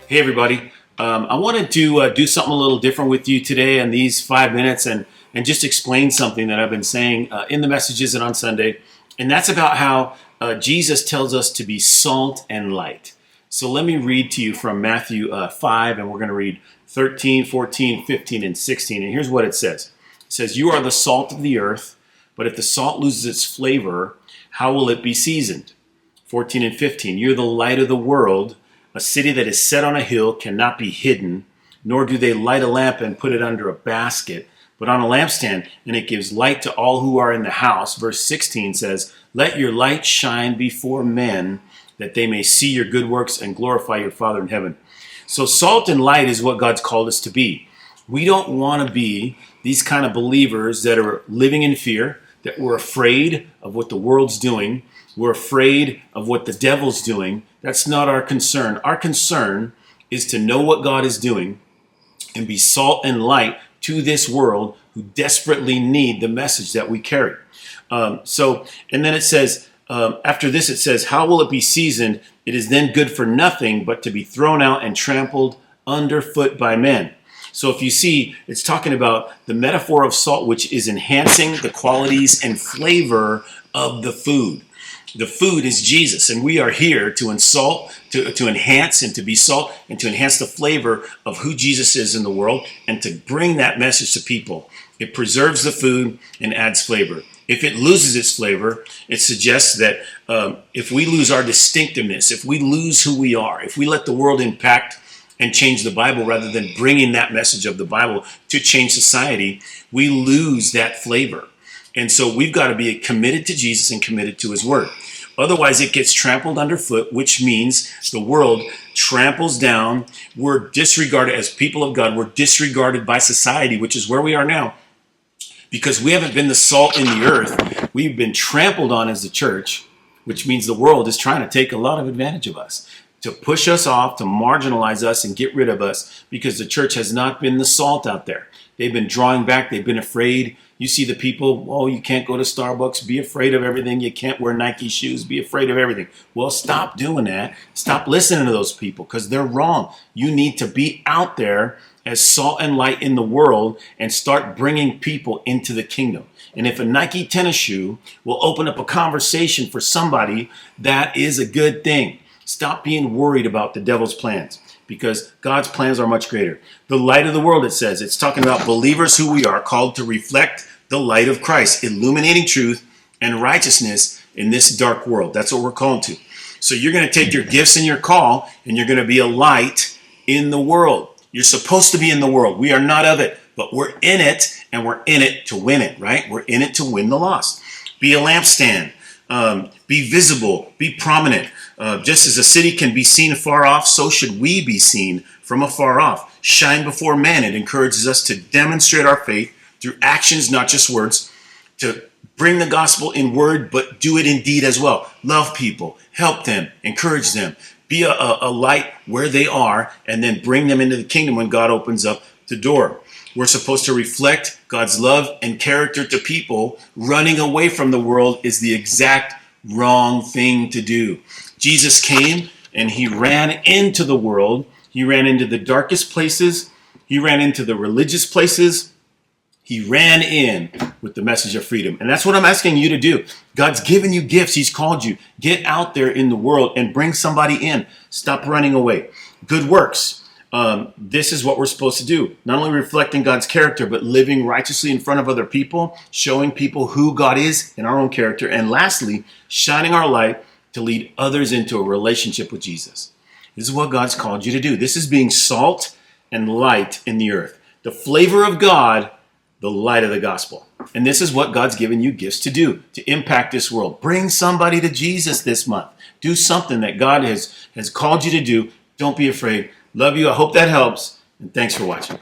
Hey everybody, I wanted to do something a little different with you today in these 5 minutes and just explain something that I've been saying in the messages and on Sunday. And that's about how Jesus tells us to be salt and light. So let me read to you from Matthew 5, and we're going to read 13, 14, 15, and 16. And here's what it says. It says, "You are the salt of the earth, but if the salt loses its flavor, how will it be seasoned?" 14 and 15, "You're the light of the world. A city that is set on a hill cannot be hidden, nor do they light a lamp and put it under a basket, but on a lampstand, and it gives light to all who are in the house." Verse 16 says, "Let your light shine before men, that they may see your good works and glorify your Father in heaven." So salt and light is what God's called us to be. We don't want to be these kind of believers that are living in fear, that we're afraid of what the world's doing. We're afraid of what the devil's doing. That's not our concern. Our concern is to know what God is doing and be salt and light to this world who desperately need the message that we carry. And then it says, after this it says, "How will it be seasoned? It is then good for nothing but to be thrown out and trampled underfoot by men." So if you see, it's talking about the metaphor of salt, which is enhancing the qualities and flavor of the food. The food is Jesus, and we are here to insult, to enhance, and to be salt, and to enhance the flavor of who Jesus is in the world, and to bring that message to people. It preserves the food and adds flavor. If it loses its flavor, it suggests that if we lose our distinctiveness, if we lose who we are, if we let the world impact and change the Bible rather than bringing that message of the Bible to change society, we lose that flavor. And so we've got to be committed to Jesus and committed to his word. Otherwise, it gets trampled underfoot, which means the world tramples down. We're disregarded as people of God. We're disregarded by society, which is where we are now. Because we haven't been the salt in the earth, we've been trampled on as the church, which means the world is trying to take a lot of advantage of us, to push us off, to marginalize us and get rid of us, because the church has not been the salt out there. They've been drawing back. They've been afraid. You see the people, oh, you can't go to Starbucks. Be afraid of everything. You can't wear Nike shoes. Be afraid of everything. Well, stop doing that. Stop listening to those people because they're wrong. You need to be out there as salt and light in the world and start bringing people into the kingdom. And if a Nike tennis shoe will open up a conversation for somebody, that is a good thing. Stop being worried about the devil's plans, because God's plans are much greater. The light of the world, it says, it's talking about believers who we are called to reflect the light of Christ, illuminating truth and righteousness in this dark world. That's what we're called to. So you're going to take your gifts and your call, and you're going to be a light in the world. You're supposed to be in the world. We are not of it, but we're in it, and we're in it to win it, right? We're in it to win the lost. Be a lampstand. Be visible. Be prominent. Just as a city can be seen afar off, so should we be seen from afar off. Shine before men. It encourages us to demonstrate our faith through actions, not just words, to bring the gospel in word, but do it in deed as well. Love people, help them, encourage them, be a light where they are, and then bring them into the kingdom when God opens up the door. We're supposed to reflect God's love and character to people. Running away from the world is the exact wrong thing to do. Jesus came and he ran into the world. He ran into the darkest places. He ran into the religious places. He ran in with the message of freedom. And that's what I'm asking you to do. God's given you gifts. He's called you. Get out there in the world and bring somebody in. Stop running away. Good works. This is what we're supposed to do. Not only reflecting God's character, but living righteously in front of other people, showing people who God is in our own character. And lastly, shining our light to lead others into a relationship with Jesus. This is what God's called you to do. This is being salt and light in the earth. The flavor of God, the light of the gospel. And this is what God's given you gifts to do, to impact this world. Bring somebody to Jesus this month. Do something that God has called you to do. Don't be afraid. Love you. I hope that helps. And thanks for watching.